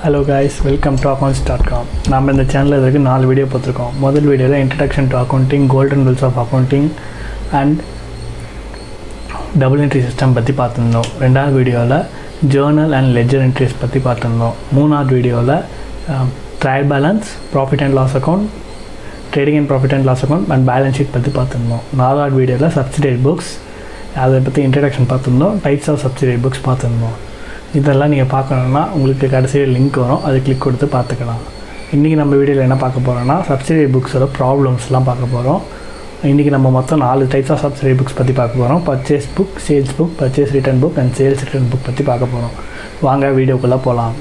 Hello guys, welcome to accounts.com. நாம் இந்த சேனலில் இதுக்கு 4 வீடியோ பார்த்துருக்கோம். முதல் வீடியோவில் introduction to accounting, golden rules of accounting and double entry system பற்றி பார்த்துருந்தோம். ரெண்டாவது வீடியோவில் ஜேர்னல் அண்ட் லெஜர் என்ட்ரிஸ் பற்றி பார்த்துருந்தோம். மூணாவது வீடியோவில் trial balance, profit and loss account, trading and profit and loss account and balance sheet பற்றி பார்த்துருந்தோம். நாலாவது வீடியோவில் சப்சிடரி புக்ஸ், அதை பற்றி இன்ட்ரடக்ஷன் பார்த்துருந்தோம். டைப்ஸ் ஆஃப் சப்சிடரி புக்ஸ் பார்த்துருந்தோம். இதெல்லாம் நீங்கள் பார்க்கணுன்னா உங்களுக்கு கடைசியில் லிங்க் வரும், அதை கிளிக் கொடுத்து பார்த்துக்கலாம். இன்றைக்கி நம்ம வீடியோவில் என்ன பார்க்க போகிறோன்னா சப்சிடரி புக்ஸோட ப்ராப்ளம்ஸ்லாம் பார்க்க போகிறோம். இன்றைக்கி நம்ம மொத்தம் 4 டைப்ஸ் ஆஃப் சப்சிடரி புக்ஸ் பற்றி பார்க்க போகிறோம். Purchase book, sales book, purchase return book and sales return book பற்றி பார்க்க போகிறோம். வாங்க வீடியோக்குள்ளே போகலாம்.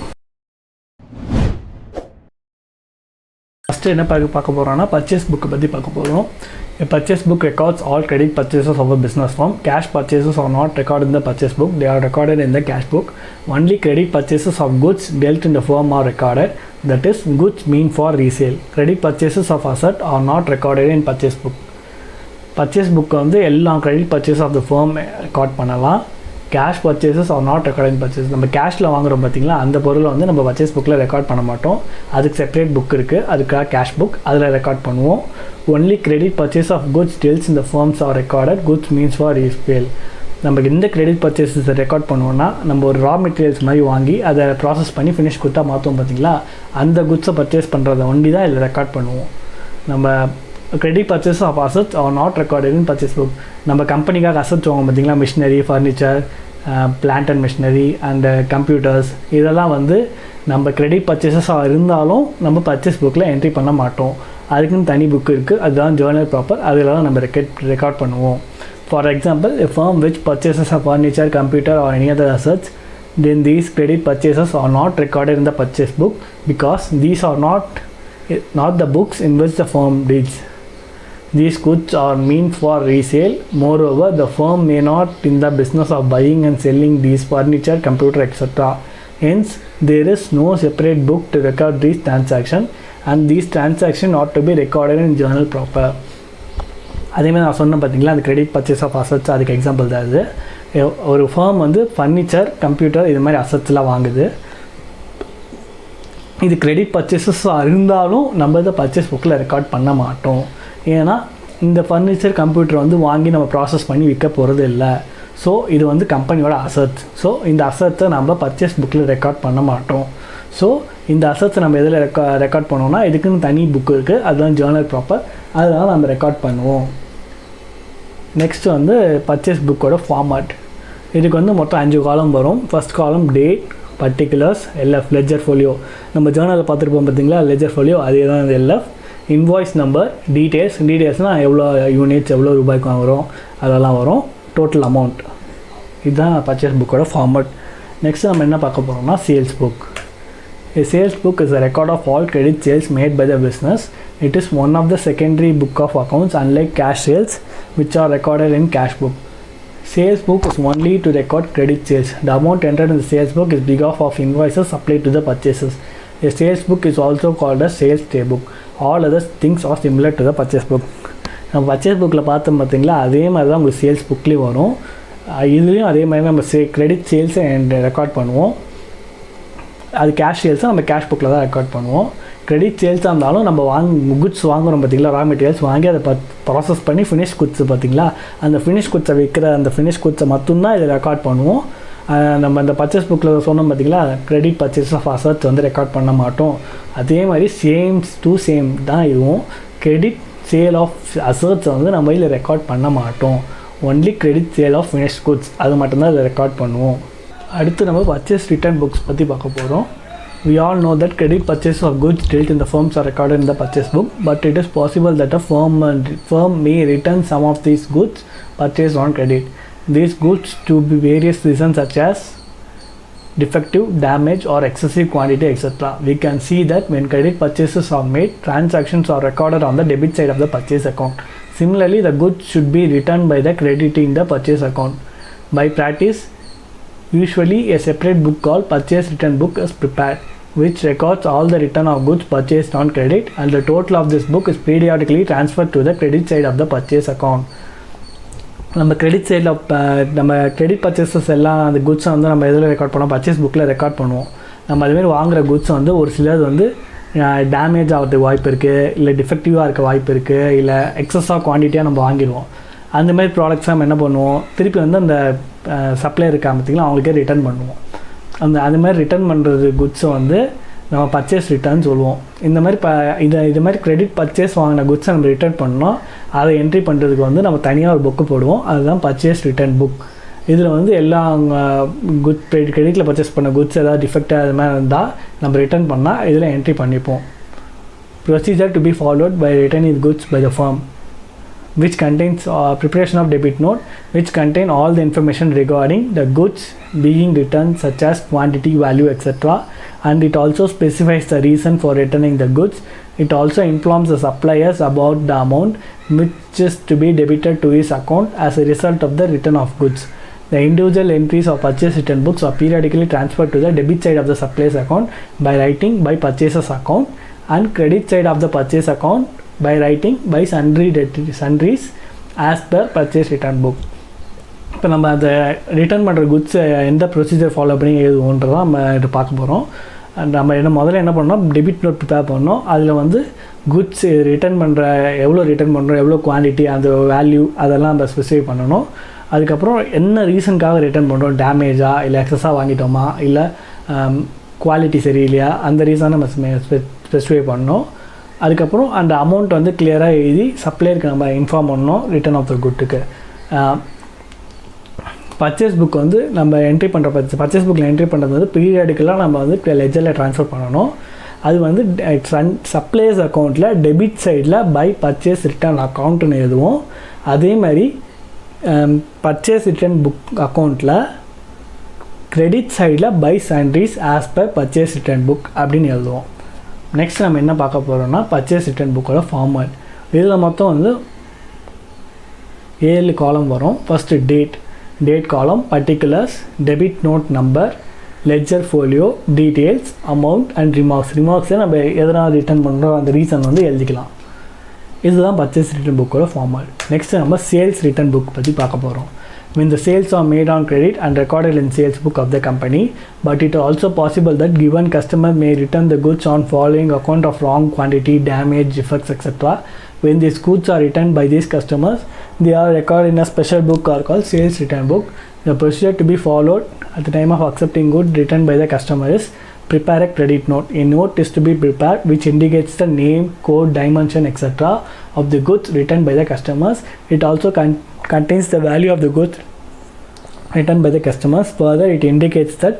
ஃபஸ்ட்டு என்ன பார்க்க போகிறோன்னா பர்ச்சேஸ் புக்கை பற்றி பார்க்க போகிறோம். A purchase book records all credit purchases of a business firm. Cash purchases are not recorded in the purchase book. They are recorded in the cash book. Only credit purchases of goods dealt in the firm are recorded. That is, goods meant for resale. Credit purchases of asset are not recorded in purchase book. Purchase book வந்து எல்லா credit purchases of the firm record பண்ணலாம். Cash purchases are not record in purchase. நம்ம கேஷில் வாங்குகிறோம் பார்த்தீங்களா, அந்த பொருளை வந்து நம்ம பர்ச்சேஸ் புக்கில் ரெக்கார்ட் பண்ண மாட்டோம். அதுக்கு செப்பரேட் புக் இருக்குது, அதுக்காக கேஷ் புக், அதில் ரெக்கார்ட் பண்ணுவோம். Only credit purchase of goods deals இந்த firms are recorded. Goods means for resale. நம்ம எந்த கிரெடிட் பர்ச்சேஸஸை ரெக்கார்ட் பண்ணுவோம்னா, நம்ம ஒரு ரா மெட்டீரியல்ஸ் மாதிரி வாங்கி அதை ப்ராசஸ் பண்ணி ஃபினிஷ் கொடுத்தா மாற்றுவோம் பார்த்தீங்களா, அந்த குட்ஸை பர்ச்சேஸ் பண்ணுறதை ஒண்டி தான் இதில் ரெக்கார்ட் பண்ணுவோம். நம்ம credit purchase of assets are not recorded in purchase book. நம்ம கம்பெனிக்காக அசட்ஸ் வாங்க பார்த்தீங்களா, machinery, furniture, plant and machinery and computers, இதெல்லாம் வந்து நம்ம கிரெடிட் பர்ச்சேஸஸாக இருந்தாலும் நம்ம பர்ச்சேஸ் புக்கில் என்ட்ரி பண்ண மாட்டோம். அதுக்குன்னு தனி புக் இருக்குது, அதுதான் ஜேர்னல் ப்ராப்பர், அதில் தான் நம்ம ரெக்கார்ட் பண்ணுவோம். For example, a firm which purchases a furniture, computer or any other assets, then these credit purchases are not recorded in the purchase book because these are not the books in which the firm deals. These goods are meant for resale. Moreover, the firm may not in the business of buying and selling these furniture, computer, etc. Hence, there is no separate book to record these transactions, and these transactions ought to be recorded in journal proper. அதேமாதிரி நான் சொன்னேன் பார்த்தீங்களா, அந்த credit purchase of assets, அதுக்கு example தான் இது. ஒரு firm வந்து ஃபர்னிச்சர், கம்ப்யூட்டர் இது மாதிரி அசட்ஸ்லாம் வாங்குது. இது கிரெடிட் பர்ச்சேஸஸ் இருந்தாலும் நம்ம இதை பர்ச்சேஸ் புக்கில் ரெக்கார்ட் பண்ண மாட்டோம். ஏன்னா இந்த ஃபர்னிச்சர், கம்ப்யூட்டர் வந்து வாங்கி நம்ம ப்ராசஸ் பண்ணி விற்க போகிறது இல்லை. ஸோ இது வந்து கம்பெனியோட அசட்ஸ். ஸோ இந்த அசட்ஸை நம்ம பர்ச்சேஸ் புக்கில் ரெக்கார்ட் பண்ண மாட்டோம். ஸோ இந்த அசட்ஸை நம்ம எதில் ரெக்கார்ட் பண்ணோம்னா, இதுக்குன்னு தனி புக் இருக்குது, அதுதான் ஜேர்னல் ப்ராப்பர், அதனால் நம்ம ரெக்கார்ட் பண்ணுவோம். நெக்ஸ்ட் வந்து பர்ச்சேஸ் புக்கோட ஃபார்மேட். இதுக்கு வந்து மொத்தம் 5 காலம் வரும். First column date, particulars, LF, ledger folio. நம்ம ஜேர்னலில் பார்த்துருப்போம் பார்த்தீங்களா, லெஜர் ஃபோலியோ, அதே தான் இந்த எல்எஃப். இன்வாய்ஸ் நம்பர், டீட்டெயில்ஸ்னால் எவ்வளோ யூனிட்ஸ், எவ்வளோ ரூபாய்க்கு வாங்குகிறோம், அதெல்லாம் வரும். டோட்டல் அமௌண்ட், இதுதான் பர்ச்சேஸ் புக்கோட ஃபார்மேட். நெக்ஸ்ட் நம்ம என்ன பார்க்க போகிறோம்னா sales book. A sales book is a record of all credit sales made by the business. It is one of the secondary book of accounts, unlike cash sales which are recorded in cash book. Sales book is only to record credit sales. The amount entered in the sales book is big of invoices supplied to the purchases. A sales book is also called a sales day book. All other things are similar to the purchase book. நம்ம purchase புக்கில் பார்த்தோம் பார்த்தீங்களா, அதே மாதிரி தான் உங்களுக்கு sales புக்லேயும் வரும். இதுலேயும் அதே மாதிரி நம்ம கிரெடிட் சேல்ஸை ரெக்கார்ட் பண்ணுவோம். அது கேஷ் சேல்ஸை நம்ம கேஷ் புக்கில் தான் ரெக்கார்ட் பண்ணுவோம். கிரெடிட் சேல்ஸாக இருந்தாலும் நம்ம குட்ஸ் வாங்குகிறோம் பார்த்தீங்களா, ரா மெட்டீரியல்ஸ் வாங்கி அதை ப்ராசஸ் பண்ணி ஃபினிஷ் குட்ஸ் பார்த்தீங்களா, அந்த ஃபினிஷ் குட்ஸை விற்கிற அந்த ஃபினிஷ் குட்ஸை மட்டும்தான் இதை ரெக்கார்ட் பண்ணுவோம். நம்ம இந்த பர்ச்சேஸ் புக்கில் சொன்னோம் பார்த்தீங்களா, கிரெடிட் பர்ச்சேஸ் ஆஃப் அசட்ஸ் வந்து ரெக்கார்ட் பண்ண மாட்டோம். அதே மாதிரி சேம் தான் இதுவும். கிரெடிட் சேல் ஆஃப் அசட்ஸ் வந்து நம்ம இதில் ரெக்கார்ட் பண்ண மாட்டோம். Only credit sale of finish goods, அது மட்டும்தான் இதில் ரெக்கார்ட் பண்ணுவோம். அடுத்து நம்ம பர்ச்சேஸ் ரிட்டர்ன் புக்ஸ் பற்றி பார்க்க போகிறோம். We all know that credit purchase of goods dealt in the firms are recorded in the purchase book, but it is possible that a firm may return some of these goods purchased on credit. These goods to be various reasons such as defective, damage or excessive quantity, etc. We can see that when credit purchases are made, transactions are recorded on the debit side of the purchase account. Similarly, the goods should be returned by the creditor in the purchase account. By practice, usually a separate book called purchase return book is prepared, which records all the return of goods purchased on credit, and the total of this book is periodically transferred to the credit side of the purchase account. நம்ம credit சைடில் நம்ம credit பர்ச்சேஸஸ் எல்லாம் அந்த குட்ஸை வந்து நம்ம எதில் record பண்ணோம், purchase புக்கில் ரெக்கார்ட் பண்ணுவோம். நம்ம அதுமாரி வாங்குகிற குட்ஸ் வந்து ஒரு சிலது வந்து டேமேஜ் ஆகிறதுக்கு வாய்ப்பு இருக்குது, இல்லை டிஃபெக்டிவாக இருக்க வாய்ப்பு இருக்குது, இல்லை எக்ஸஸாக குவான்டிட்டியாக நம்ம வாங்கிடுவோம். அந்தமாதிரி ப்ராடக்ட்ஸ் நம்ம என்ன பண்ணுவோம், திருப்பி வந்து அந்த சப்ளையர் இருக்கா பார்த்திங்களா அவங்களுக்கே ரிட்டர்ன் பண்ணுவோம். அது மாதிரி ரிட்டர்ன் பண்ணுறது குட்ஸை வந்து நம்ம பர்ச்சேஸ் ரிட்டர்ன் சொல்லுவோம். இந்த மாதிரி இது மாதிரி கிரெடிட் பர்ச்சேஸ் வாங்கின குட்ஸை நம்ம ரிட்டர்ன் பண்ணோம், அதை என்ட்ரி பண்ணுறதுக்கு வந்து நம்ம தனியாக ஒரு புக்கு போடுவோம், அதுதான் பர்ச்சேஸ் ரிட்டர்ன் புக். இதில் வந்து எல்லா கிரெடிட்டில் பர்ச்சேஸ் பண்ண குட்ஸ் ஏதாவது டிஃபெக்டாக அது மாதிரி இருந்தால் நம்ம ரிட்டர்ன் பண்ணால் இதில் என்ட்ரி பண்ணிப்போம். Procedure to be followed by returning goods by the firm, which contains preparation of debit note, which contain all the information regarding the goods being returned, such as quantity, value, etc. And it also specifies the reason for returning the goods. It also informs the suppliers about the amount which is to be debited to his account as a result of the return of goods. The individual entries of purchase return books are periodically transferred to the debit side of the supplier's account by writing by purchaser's account, and credit side of the purchase account by writing by sundries as per purchase return book. இப்போ நம்ம அதை return பண்ணுற goods எந்த procedure follow பண்ணி எழுதுவோன்றதான் நம்ம இது பார்க்க போகிறோம். நம்ம முதல்ல என்ன பண்ணோம், டெபிட் நோட் ப்ரிப்பேர் பண்ணோம். அதில் வந்து குட்ஸ் ரிட்டர்ன் பண்ணுற எவ்வளோ ரிட்டர்ன் பண்ணுறோம், எவ்வளோ குவான்டிட்டி, அந்த வேல்யூ அதெல்லாம் நம்ம ஸ்பெசிஃபை பண்ணணும். அதுக்கப்புறம் என்ன ரீசனுக்காக ரிட்டர்ன் பண்ணுறோம், டேமேஜா இல்லை எக்ஸஸாக வாங்கிட்டோமா இல்லை குவாலிட்டி சரியில்லையா, அந்த ரீசனை நம்ம ஸ்பெசிஃபை பண்ணோம். அதுக்கப்புறம் அந்த அமௌண்ட் வந்து கிளியராக எழுதி சப்ளையருக்கு நம்ம இன்ஃபார்ம் பண்ணோம் ரிட்டர்ன் ஆஃப் த குட்டுக்கு. பர்ச்சேஸ் புக் வந்து நம்ம என்ட்ரி பண்ணுற பர்ச்சேஸ் புக்கில் என்ட்ரி பண்ணுறது வந்து பீரியாடிக்கலாக நம்ம வந்து லெஜரில் ட்ரான்ஸ்ஃபர் பண்ணணும். அது வந்து சப்ளையர்ஸ் அக்கௌண்ட்டில் டெபிட் சைடில் பை பர்ச்சேஸ் ரிட்டர்ன் அக்கௌண்ட்டுன்னு எழுதுவோம். அதே மாதிரி பர்ச்சேஸ் ரிட்டர்ன் புக் அக்கௌண்ட்டில் கிரெடிட் சைடில் by sundries as per purchase return book அப்படின்னு எழுதுவோம். நெக்ஸ்ட் நம்ம என்ன பார்க்க போகிறோம்னா பர்ச்சேஸ் ரிட்டர்ன் புக்கோட ஃபார்மேட். இதில் மொத்தம் வந்து 7 காலம் வரும். First date column, particulars, debit note number, ledger folio, details, amount and ரிமார்க்ஸை நம்ம எதனால் ரிட்டர்ன் பண்ணுறோம் அந்த ரீசன் வந்து எழுதிக்கலாம். இதுதான் பர்ச்சேஸ் ரிட்டர்ன் புக்கோட ஃபார்மேட். நெக்ஸ்ட் நம்ம சேல்ஸ் ரிட்டர்ன் புக் பற்றி பார்க்க போகிறோம். When the sales are made on credit and recorded in sales book of the company, but it is also possible that given customer may return the goods on following account of wrong quantity, damage, defects, etc. When these goods are returned by these customers, they are recorded in a special book or called sales return book. The procedure to be followed at the time of accepting goods returned by the customer is prepare a credit note. A note is to be prepared which indicates the name, code, dimension, etc. of the goods returned by the customers. It also contains the value of the goods returned by the customers. Further, it indicates that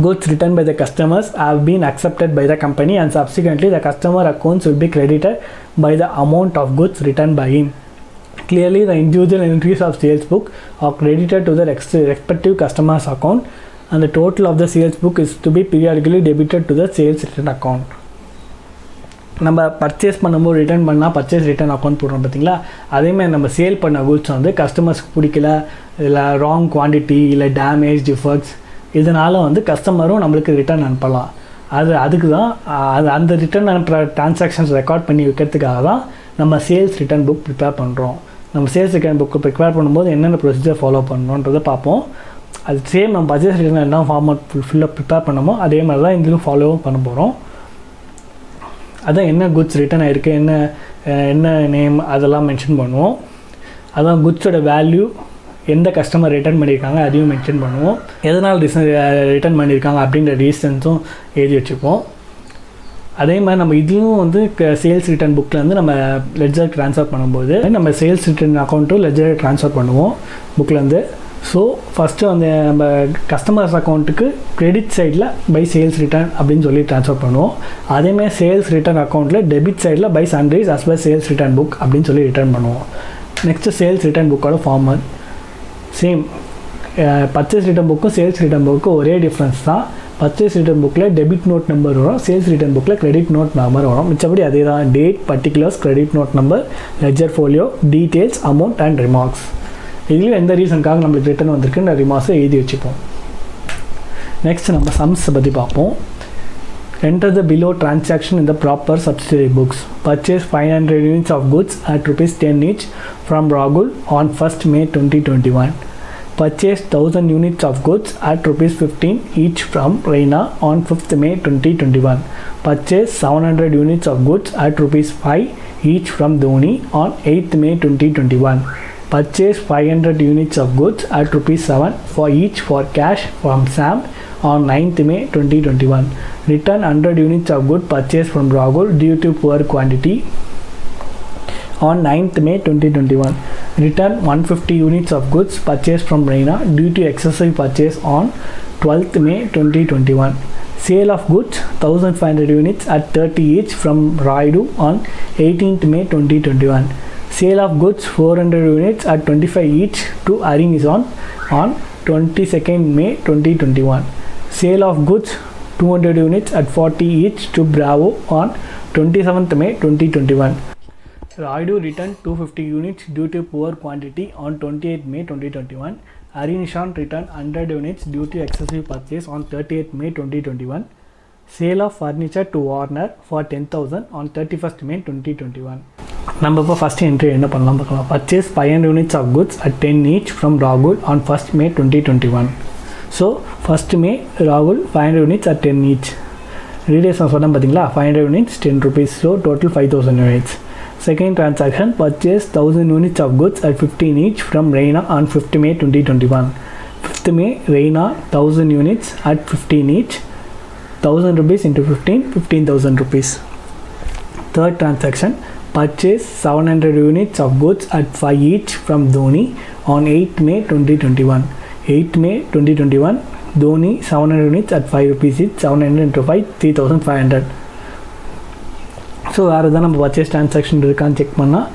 goods returned by the customers have been accepted by the company and subsequently the customer accounts will be credited by the amount of goods returned by him. Clearly, the individual entries of sales book are credited to the respective customer's account and the total of the sales book is to be periodically debited to the sales return account. நம்ம purchase பண்ணும்போது return பண்ணால் purchase return account போடுறோம் பார்த்திங்களா, அதேமாதிரி நம்ம sale பண்ண goods வந்து கஸ்டமர்ஸ்க்கு பிடிக்கல, இல்லை ராங் குவான்டிட்டி, இல்லை டேமேஜ், டிஃபெக்ட்ஸ், இதனால் வந்து கஸ்டமரும் நம்மளுக்கு ரிட்டர்ன் அனுப்பலாம். அதுக்கு தான் அந்த ரிட்டர்ன் அனுப்புகிற ட்ரான்சாக்ஷன்ஸ் ரெக்கார்ட் பண்ணி வைக்கிறதுக்காக தான் நம்ம சேல்ஸ் ரிட்டர்ன் புக் ப்ரிப்பேர் பண்ணுறோம். நம்ம சேல்ஸ் ரிட்டர்ன் புக் ப்ரிப்பேர் பண்ணும்போது என்னென்ன ப்ரொசீஜர் ஃபாலோ பண்ணணுன்றதை பார்ப்போம். அது சேம் நம்ம பர்ச்சேஸ் ரிட்டர்ன் என்ன ஃபார்மேட் ஃபுல்லாக ப்ரிப்பேர் பண்ணமோ அதே மாதிரி தான் இதிலும் ஃபாலோவும் பண்ண போகிறோம். அதான் என்ன குட்ஸ் ரிட்டர்ன் ஆகிருக்கு, என்ன நேம் அதெல்லாம் மென்ஷன் பண்ணுவோம். அதான் குட்ஸோட வேல்யூ, எந்த கஸ்டமர் ரிட்டர்ன் பண்ணியிருக்காங்க அதையும் மென்ஷன் பண்ணுவோம். எதனால் ரிட்டர்ன் பண்ணியிருக்காங்க அப்படின்ற ரீசன்ஸும் எழுதி வச்சுப்போம். அதே மாதிரி நம்ம இதுவும் வந்து சேல்ஸ் ரிட்டர்ன் புக்கில் நம்ம லெட்ஜர் ட்ரான்ஸ்ஃபர் பண்ணும்போது நம்ம சேல்ஸ் ரிட்டர்ன் அக்கௌண்ட்டும் லெட்ஜர் ட்ரான்ஸ்ஃபர் பண்ணுவோம் புக்லேருந்து. ஸோ ஃபஸ்ட்டு வந்து நம்ம கஸ்டமர்ஸ் அக்கௌண்ட்டுக்கு கிரெடிட் சைடில் பை சேல்ஸ் ரிட்டர்ன் அப்படின்னு சொல்லி ட்ரான்ஸ்ஃபர் பண்ணுவோம். அதேமாதிரி சேல்ஸ் ரிட்டர்ன் அக்கௌண்ட்டில் டெபிட் சைடில் by sundries as by sales return book அப்படின்னு சொல்லி ரிட்டர்ன் பண்ணுவோம். நெக்ஸ்ட்டு சேல்ஸ் ரிட்டர்ன் புக்கோட ஃபார்மேட் சேம். பர்ச்சேஸ் ரிட்டர்ன் புக்கும் சேல்ஸ் ரிட்டர்ன் புக்கும் ஒரே டிஃப்ரென்ஸ் தான். பர்ச்சேஸ் ரிட்டர்ன் புக்கில் டெபிட் நோட் நம்பர் வரும், சேல்ஸ் ரிட்டர்ன் புக்கில் கிரெடிட் நோட் நம்பர் வரும். மிச்சபடி அதே தான், date, particulars, credit note number, ledger folio, details, amount and remarks. இதுலேயும் எந்த ரீசனுக்காக நம்மளுக்கு ரிட்டர்ன் வந்திருக்குன்னு ரிமார்க்ஸை எழுதி வச்சுப்போம். நெக்ஸ்ட் நம்ம சம்ஸை பற்றி பார்ப்போம். Enter the below transaction in the proper subsidiary books. Purchase 500 units of goods at rupees 10 each from Rahul on 1st May 2021. purchase 1000 units of goods at rupees 15 each from Reina on 5th May 2021. Purchase 700 units of goods at rupees 5 each from Dhoni on 8th May 2021. Purchase 500 units of goods at rupees 7 for each for cash from Sam on 9th May 2021. Return 100 units of goods purchased from Rahul due to poor quantity on 9th May 2021. Return 150 units of goods purchased from Reina due to excessive purchase on 12th May 2021. Sale of goods 1500 units at 30 each from Raidu on 18th May 2021. Sale of goods 400 units at 25 each to Arinison on 22nd May 2021. Sale of goods 200 units at 40 each to Bravo on 27th May 2021. Raidu returned 250 units due to poor quantity on 28th May 2021. Arinishan returned 100 units due to excessive purchase on 30th May 2021. Sale of furniture to Warner for 10,000 on 31st May 2021. நம்ம இப்போ first entry என்ன பண்ணலாம் பார்க்கலாம். Purchase 500 units of goods at 10 each from ராகுல் on 1st May 2021. So 1st May ராகுல் 500 units at 10 each. ரீடேஸ் நான் சொன்னேன் பார்த்தீங்களா, 500 units 10 rupees, so total 5000 units. Second transaction, purchase 1000 units of goods at 15 each from Reina on 5th May 2021. 5th May, Reina 1000 units at 15 each, 1000 rupees into 15, 15,000 rupees. Third transaction, purchase 700 units of goods at 5 each from Dhoni on 8th May 2021. 8th May 2021, Dhoni 700 units at 5 rupees each, 700 into 5, 3500. So வேறு எதாவது நம்ம purchase transaction இருக்கான்னு check பண்ணால்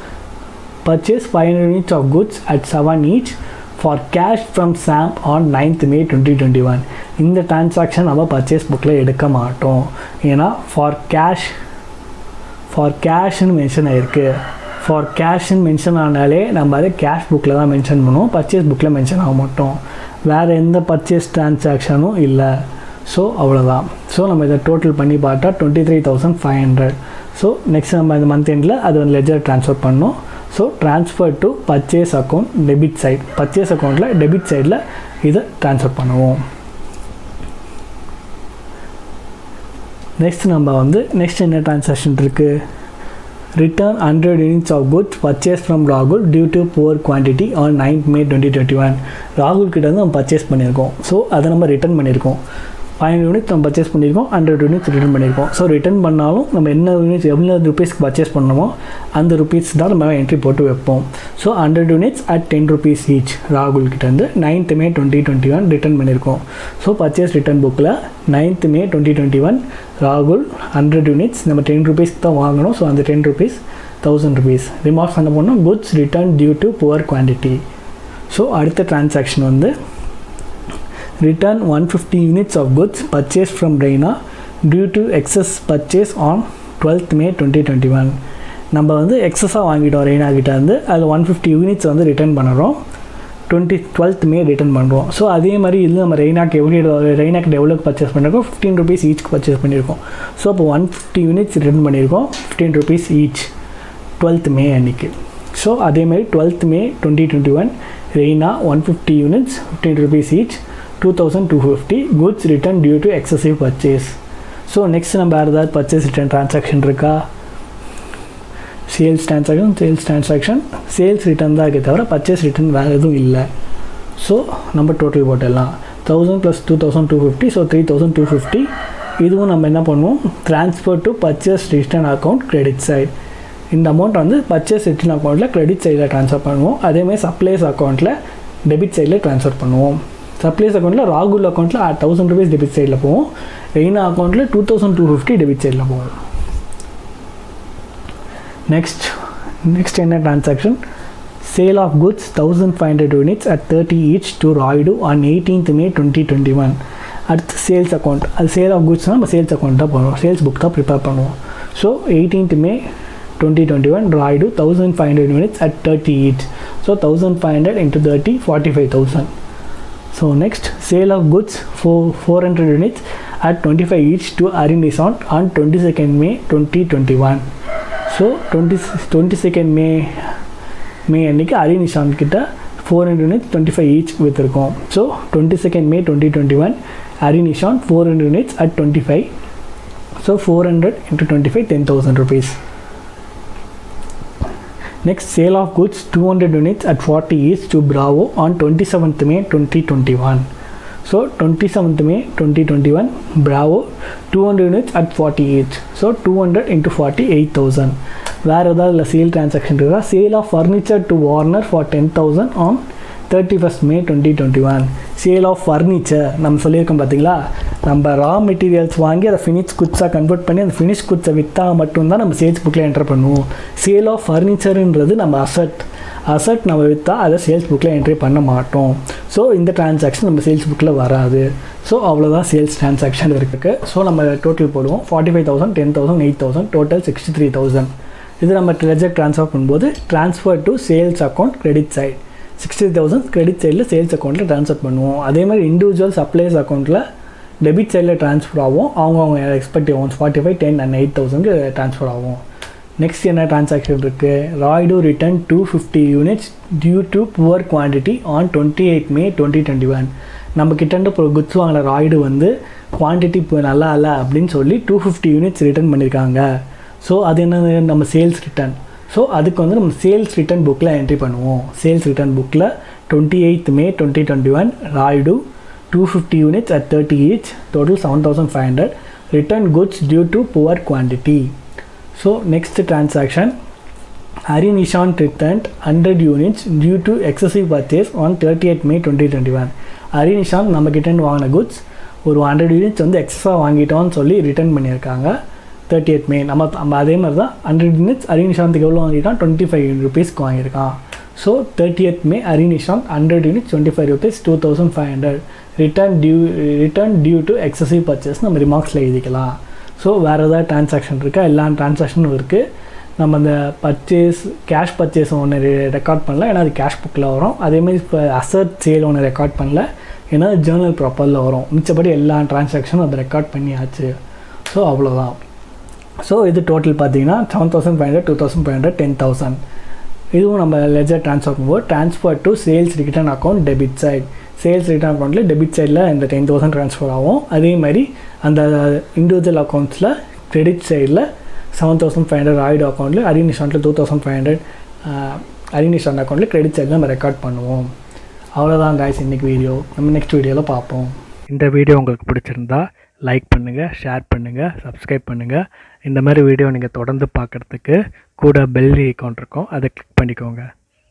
purchase 500 units of goods at 7 each for cash from Sam on 9th May 2021. இந்த transaction நம்ம purchase புக்கில் எடுக்க மாட்டோம். ஏன்னா ஃபார் கேஷ்னு மென்ஷன் ஆகிருக்கு. ஃபார் கேஷ்னு மென்ஷன் ஆனாலே நம்ம அதை கேஷ் புக்கில் தான் மென்ஷன் பண்ணுவோம், பர்ச்சேஸ் புக்கில் மென்ஷன் ஆக மாட்டோம். வேறு எந்த பர்ச்சேஸ் ட்ரான்சாக்ஷனும் இல்லை. ஸோ அவ்வளோதான். ஸோ நம்ம இதை டோட்டல் பண்ணி பார்த்தா 23,500. ஸோ நெக்ஸ்ட் நம்ம இந்த மந்த் எண்டில் அது வந்து லெஜர் ட்ரான்ஸ்ஃபர் பண்ணோம். So transfer to purchase account debit side, purchase அக்கௌண்ட்டில் டெபிட் சைடில் இதை ட்ரான்ஸ்ஃபர் பண்ணுவோம். நெக்ஸ்ட் நம்ம வந்து நெக்ஸ்ட் என்ன ட்ரான்சாக்ஷன் இருக்குது, return 100 units of goods purchased from Rahul due to poor quantity on 9th May 2021. ராகுல் கிட்ட வந்து நம்ம பர்ச்சேஸ் பண்ணியிருக்கோம். ஸோ அதை நம்ம ரிட்டர்ன் பண்ணியிருக்கோம். 500 யூனிட்ஸ் நம்ம பர்ச்சேஸ் பண்ணியிருக்கோம், 100 யூனிட்ஸ் ரிட்டர்ன் பண்ணியிருக்கோம். ஸோ ரிட்டர்ன் பண்ணாலும் நம்ம என்ன யூனிட்ஸ் எவ்வளோ ருபீஸ்க்கு பர்ச்சேஸ் பண்ணணுமோ அந்த ருபீஸ் தான் நம்ம என்ட்ரி போட்டு வைப்போம். So 100 units at 10 rupees each ராகுல் கிட்டேருந்து 9th May 2021 ரிட்டர்ன் பண்ணியிருக்கோம். ஸோ பர்ச்சேஸ் ரிட்டர்ன் புக்கில் 9th May 2021 ராகுல் 100 யூனிட்ஸ் நம்ம 10 rupeesக்கு தான் வாங்கணும். ஸோ அந்த 10 rupees 1000 rupees ரிமார்க்ஸ் பண்ண போனால் goods return due to poor quantity. So அடுத்த ட்ரான்சாக்ஷன் வந்து return 150 units of goods purchased from Reina due to excess purchase on 12th May 2021. நம்ம வந்து எக்ஸஸாக வாங்கிட்டோம் ரெய்னா கிட்ட இருந்து, அது 150 யூனிட்ஸ் வந்து ரிட்டர்ன் பண்ணுறோம். 12th May ரிட்டர்ன் பண்ணுறோம். ஸோ அதே மாதிரி இது நம்ம ரெய்னாக்கு எவ்வளோக்கு பர்ச்சேஸ் பண்ணியிருக்கோம், 15 rupees ஈச்க்கு பர்ச்சேஸ் பண்ணியிருக்கோம். ஸோ அப்போ 150 யூனிட்ஸ் ரிட்டர்ன் பண்ணியிருக்கோம், 15 rupees ஈச் 12th May அன்றைக்கி. ஸோ அதேமாதிரி 12th May 2021 Raina 150 units 15 rupees each 2250 goods returned due to excessive purchase. So next நம்ம வேறு ஏதாவது பர்ச்சேஸ் ரிட்டர்ன் ட்ரான்சாக்ஷன் இருக்கா, சேல்ஸ் ட்ரான்சாக்ஷன் சேல்ஸ் ரிட்டர்ன் தான் இருக்கே தவிர பர்ச்சேஸ் ரிட்டர்ன் வேறு எதுவும் இல்லை. ஸோ நம்ம டோட்டல் போட்டுடலாம் 1000 + 2250, ஸோ 3250. இதுவும் நம்ம என்ன பண்ணுவோம், transfer to purchase return account credit side. இந்த அமௌண்ட் வந்து பர்ச்சேஸ் ரிட்டர்ன் அக்கௌண்ட்டில் கிரெடிட் சைடில் ட்ரான்ஸ்ஃபர் பண்ணுவோம். அதேமாதிரி சப்ளைஸ் அக்கௌண்ட்டில் டெபிட் சைடில் ட்ரான்ஸ்ஃபர் பண்ணுவோம். சப்ளைஸ் அக்கௌண்ட்டில் ராகுல் அக்கௌண்ட்டில் 1000 rupees டெபிட் சைடில் போவோம், ரெய்னா அக்கௌண்ட்டில் 2250 டெபிட் சைடில் போவோம். நெக்ஸ்ட் என்ன transaction, sale of goods 1500 units at 30 each to Raidu on 18th May 2021. அடுத்து சேல்ஸ் அக்கௌண்ட், அது சேல் ஆஃப் குட்ஸ்னால் நம்ம சேல்ஸ் அக்கௌண்ட் தான் பண்ணுவோம், சேல்ஸ் புக் தான் ப்ரிப்பேர் பண்ணுவோம். So 18th May 2021 Raidu 1500 units at 30 each. So 1500 into 30, 45,000. So next, sale of goods for 400 units at 25 each to Arinison on 22nd May 2021. So 22nd May அன்றைக்கி அரினிஷான் கிட்ட 400 units 25 each விற்றுருக்கோம். So 22nd May 2021 Ari Nishant 400 units at 25. So 400 into 25, 10,000 rupees. Next, sale of goods 200 units at 40 each to Bravo on 27th May 2021. So 27th May 2021 Bravo 200 units at 40 each. So 200 into 40, 8,000. வேறு ஏதாவது sale transaction இருக்கா? Sale of furniture to Warner for 10,000 on 31st May 2021. Sale of furniture நம்ம சொல்லியிருக்கோம் பார்த்தீங்களா, நம்ம raw materials வாங்கி அதை finish குட்ஸாக convert பண்ணி அந்த ஃபினிஷ் குட்ஸை விற்றா மட்டும்தான் நம்ம சேல்ஸ் புக்கில் என்டர் பண்ணுவோம். சேல் ஆஃப் ஃபர்னிச்சருன்றது நம்ம அசட் நம்ம விற்றா அதை சேல்ஸ் புக்கில் என்ட்ரி பண்ண மாட்டோம். ஸோ இந்த டிரான்சாக்ஷன் நம்ம சேல்ஸ் புக்கில் வராது. ஸோ அவ்வளோதான் சேல்ஸ் டிரான்சாக்ஷன் இருக்குது. ஸோ நம்ம டோட்டல் போடுவோம் 45,000, 10,000, 8,000, டோட்டல் 63,000. இது நம்ம லெட்ஜர் ட்ரான்ஸ்ஃபர் பண்ணும்போது transfer to sales account credit side 60,000 credit சைடில் சேல்ஸ் அக்கௌண்ட்டில் ட்ரான்ஸ்ஃபர் பண்ணுவோம். அதே மாதிரி இண்டிவிஜுவல் சப்ளைஸ் அக்கௌண்ட்டில் டெபிட் சைடில் ட்ரான்ஸ்ஃபர் ஆகும். அவங்க எக்ஸ்பெக்டிவ் அமௌண்ட்ஸ் 45, 10 and 8,000 ட்ரான்ஸ்ஃபர் ஆகும். நெக்ஸ்ட் என்ன ட்ரான்சாக்ஷன் இருக்குது? ராய்டு return 250 units due to poor quantity on 28 May 2021. நம்ம கிட்டேருந்து இப்போ குட்ஸ் வாங்கின ராய்டு வந்து குவான்டிட்டி இப்போ நல்லா இல்லை அப்படின்னு சொல்லி 250 units ரிட்டர்ன் பண்ணியிருக்காங்க. ஸோ அது என்னது? நம்ம சேல்ஸ் ரிட்டர்ன். ஸோ அதுக்கு வந்து நம்ம சேல்ஸ் ரிட்டர்ன் புக்கில் என்ட்ரி பண்ணுவோம். சேல்ஸ் ரிட்டர்ன் புக்கில் 28th May 2021 Rayudu 250 units at 30 each, total 7,500, return goods due to poor quantity. So next transaction, Ari Nishant returned 100 units due to excessive purchase on 30th May 2021. Ari Nishant நம்ம கிட்டேருந்து வாங்கின goods ஒரு 100 units வந்து எக்ஸஸாக வாங்கிட்டோம்னு சொல்லி return பண்ணியிருக்காங்க 30th May. நம்ம அதே மாதிரி தான் 100 units Ari Nishantக்கு எவ்வளோ வாங்கிட்டான்? 25 rupeesக்கு வாங்கியிருக்கான். So 30th May Ari Nishant 100 units 25 rupees, 2,500 return due to excessive purchase நம்ம ரிமார்க்ஸில் எழுதிக்கலாம். ஸோ வேறு ஏதாவது டிரான்சாக்ஷன் இருக்கா? எல்லா டிரான்சாக்ஷனும் இருக்குது. நம்ம அந்த கேஷ் பர்ச்சேஸ் ஒன்று ரெக்கார்ட் பண்ணல, ஏன்னா அது கேஷ் புக்கில் வரும். அதேமாதிரி இப்போ அசட் சேல் ஒன்று ரெக்கார்ட் பண்ணல, ஏன்னா ஜேர்னல் ப்ராப்பரில் வரும். மிச்சப்படி எல்லா டிரான்சாக்ஷனும் அதை ரெக்கார்ட் பண்ணியாச்சு. ஸோ அவ்வளோதான். ஸோ இது டோட்டல் பார்த்தீங்கன்னா 7,500, 2,500, 10,000. இதுவும் நம்ம லெஜர் ட்ரான்ஸ்ஃபர் பண்ணும்போது transfer to sales return account debit side. Sales return அக்கௌண்ட்டில் டெபிட் சைடில் இந்த 10,000 ட்ரான்ஸ்ஃபர் ஆகும். அதே மாதிரி அந்த இண்டிவிஜுவல் அக்கௌண்ட்ஸில் கிரெடிட் சைடில் 7,500 ராய்டு அக்கௌண்ட்டில், Ari Nishantல 2,500 Ari Nishant அக்கௌண்ட்டில் கிரெடிட் சைடில் நம்ம ரெக்கார்ட் பண்ணுவோம். அவ்வளோதான் காய்ஸ் இன்றைக்கி வீடியோ. நம்ம நெக்ஸ்ட் வீடியோவில் பார்ப்போம். இந்த வீடியோ உங்களுக்கு பிடிச்சிருந்தா லைக் பண்ணுங்கள், ஷேர் பண்ணுங்கள், சப்ஸ்கிரைப் பண்ணுங்கள். இந்த மாதிரி வீடியோ நீங்கள் தொடர்ந்து பார்க்குறதுக்கு கூட பெல் ஐகான் இருக்கும், அதை கிளிக் பண்ணிக்கோங்க.